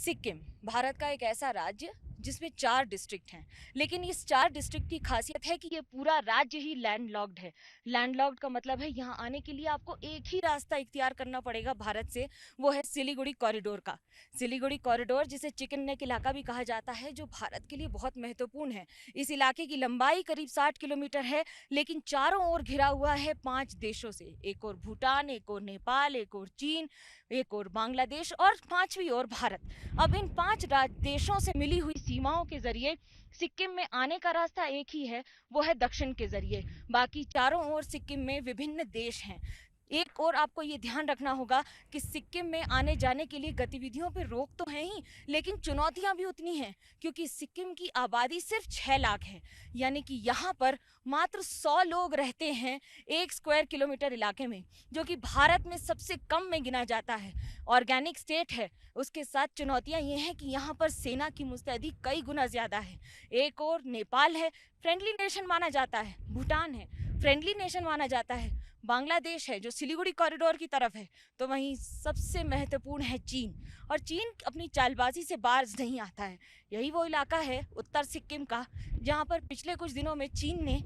सिक्किम भारत का एक ऐसा राज्य जिसमें 4 डिस्ट्रिक्ट हैं, लेकिन इस 4 डिस्ट्रिक्ट की खासियत है कि ये पूरा राज्य ही लैंडलॉक्ड है। लैंडलॉक्ड का मतलब है यहाँ आने के लिए आपको एक ही रास्ता इख्तियार करना पड़ेगा भारत से, वो है सिलीगुड़ी कॉरिडोर का। सिलीगुड़ी कॉरिडोर जिसे चिकन नेक इलाका भी कहा जाता है, जो भारत के लिए बहुत महत्वपूर्ण है। इस इलाके की लंबाई करीब 60 किलोमीटर है, लेकिन चारों ओर घिरा हुआ है 5 देशों से। एक और भूटान, एक और नेपाल, एक और चीन, एक और बांग्लादेश और 5वीं ओर भारत। अब इन 5 देशों से मिली हुई सीमाओं के जरिए सिक्किम में आने का रास्ता एक ही है, वो है दक्षिण के जरिए। बाकी चारों ओर सिक्किम में विभिन्न देश हैं। एक और आपको ये ध्यान रखना होगा कि सिक्किम में आने जाने के लिए गतिविधियों पे रोक तो है ही, लेकिन चुनौतियां भी उतनी हैं, क्योंकि सिक्किम की आबादी सिर्फ 6 लाख है। यानी कि यहाँ पर मात्र 100 लोग रहते हैं 1 स्क्वायर किलोमीटर इलाके में, जो कि भारत में सबसे कम में गिना जाता है। ऑर्गेनिक स्टेट है, उसके साथ चुनौतियां ये हैं कि यहाँ पर सेना की मुस्तैदी कई गुना ज्यादा है। एक और नेपाल है, फ्रेंडली नेशन माना जाता है। भूटान है, फ्रेंडली नेशन माना जाता है। बांग्लादेश है जो सिलीगुड़ी कॉरिडोर की तरफ है। तो वहीं सबसे महत्वपूर्ण है चीन, और चीन अपनी चालबाजी से बाज नहीं आता है। यही वो इलाका है उत्तर सिक्किम का, जहां पर पिछले कुछ दिनों में चीन ने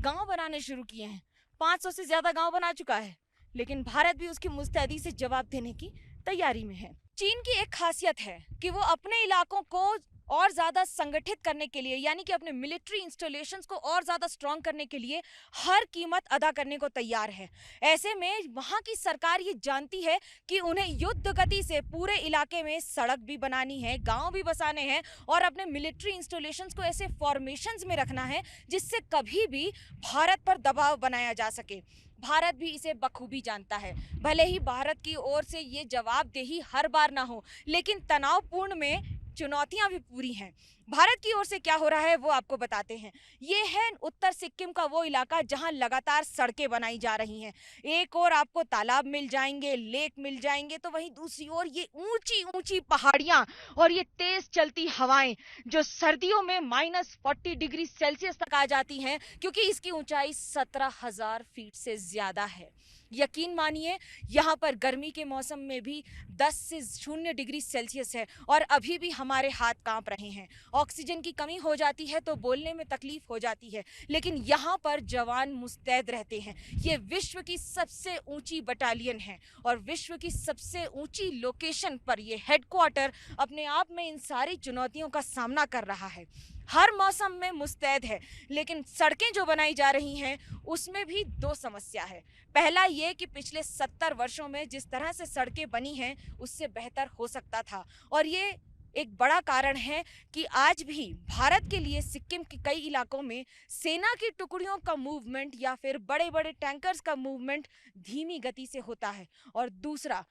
गांव बनाने शुरू किए हैं। 500 से ज्यादा गांव बना चुका है, लेकिन भारत भी उसकी मुस्तैदी से जवाब देने की तैयारी में है। चीन की एक खासियत है कि वो अपने इलाकों को और ज्यादा संगठित करने के लिए, यानी कि अपने मिलिट्री इंस्टॉलेशंस को और ज्यादा स्ट्रॉन्ग करने के लिए हर कीमत अदा करने को तैयार है। ऐसे में वहां की सरकार ये जानती है कि उन्हें युद्ध गति से पूरे इलाके में सड़क भी बनानी है, गांव भी बसाने हैं, और अपने मिलिट्री इंस्टॉलेशंस को ऐसे फॉर्मेशंस में रखना है जिससे कभी भी भारत पर दबाव बनाया जा सके। भारत भी इसे बखूबी जानता है। भले ही भारत की ओर से ये जवाबदेही हर बार ना हो, लेकिन तनावपूर्ण में चुनौतियां भी पूरी हैं। भारत की ओर से क्या हो रहा है वो आपको बताते हैं। ये है उत्तर सिक्किम का वो इलाका जहां लगातार सड़कें बनाई जा रही हैं। एक और आपको तालाब मिल जाएंगे, लेक मिल जाएंगे, तो वहीं दूसरी ओर ये ऊंची ऊंची पहाड़ियां और ये तेज चलती हवाएं जो सर्दियों में -40 डिग्री सेल्सियस तक आ जाती हैं, क्योंकि इसकी ऊंचाई 17,000 फीट से ज्यादा है। यकीन मानिए, यहाँ पर गर्मी के मौसम में भी 10 से 0 डिग्री सेल्सियस है, और अभी भी हमारे हाथ कांप रहे हैं। ऑक्सीजन की कमी हो जाती है तो बोलने में तकलीफ हो जाती है, लेकिन यहाँ पर जवान मुस्तैद रहते हैं। ये विश्व की सबसे ऊंची बटालियन है, और विश्व की सबसे ऊंची लोकेशन पर ये हेडक्वार्टर अपने आप में इन सारी चुनौतियों का सामना कर रहा है। हर मौसम में मुस्तैद है, लेकिन सड़कें जो बनाई जा रही हैं उसमें भी 2 समस्या है। पहला ये कि पिछले 70 वर्षों में जिस तरह से सड़कें बनी हैं उससे बेहतर हो सकता था, और ये एक बड़ा कारण है कि आज भी भारत के लिए सिक्किम के कई इलाकों में सेना की टुकड़ियों का मूवमेंट या फिर बड़े बड़े टैंकर्स का मूवमेंट धीमी गति से होता है। और दूसरा,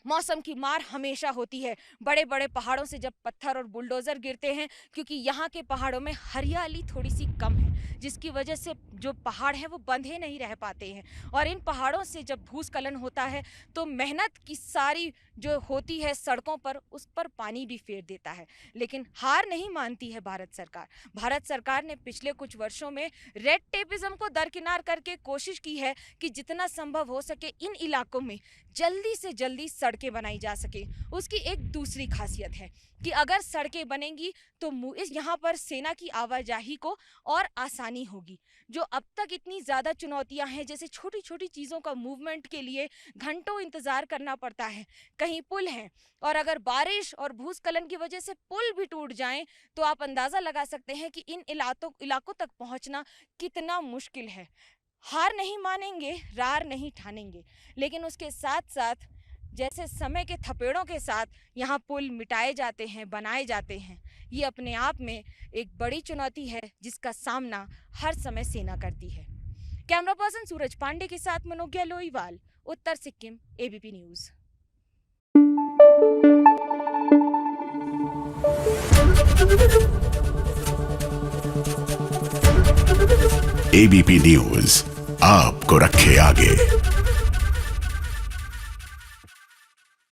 मौसम की मार हमेशा होती है। बड़े बड़े पहाड़ों से जब पत्थर और बुलडोजर गिरते हैं, क्योंकि यहाँ के पहाड़ों में हरियाली थोड़ी सी कम है, जिसकी वजह से जो पहाड़ हैं वो बंधे नहीं रह पाते हैं, और इन पहाड़ों से जब भूस्खलन होता है तो मेहनत की सारी जो होती है सड़कों पर, उस पर पानी भी फेर देता है। लेकिन हार नहीं मानती है भारत सरकार। भारत सरकार ने पिछले कुछ वर्षों में रेड टेपिज्म को दरकिनार करके कोशिश की है कि जितना संभव हो सके इन इलाकों में जल्दी से जल्दी सड़कें बनाई जा सके। उसकी एक दूसरी खासियत है कि अगर सड़कें बनेंगी तो इस यहाँ पर सेना की आवाजाही को और आसानी होगी। जो अब तक इतनी ज़्यादा चुनौतियां हैं, जैसे छोटी छोटी चीज़ों का मूवमेंट के लिए घंटों इंतज़ार करना पड़ता है, कहीं पुल हैं, और अगर बारिश और भूस्खलन की वजह से पुल भी टूट जाएं तो आप अंदाज़ा लगा सकते हैं कि इन इलाकों तक पहुँचना कितना मुश्किल है। हार नहीं मानेंगे, रार नहीं ठानेंगे, लेकिन उसके साथ साथ जैसे समय के थपेड़ों के साथ यहाँ पुल मिटाए जाते हैं, बनाए जाते हैं, ये अपने आप में एक बड़ी चुनौती है जिसका सामना हर समय सेना करती है। कैमरा पर्सन सूरज पांडे के साथ मनोज्ञा लोईवाल, उत्तर Sikkim, ABP news. ABP news आपको रखे आगे।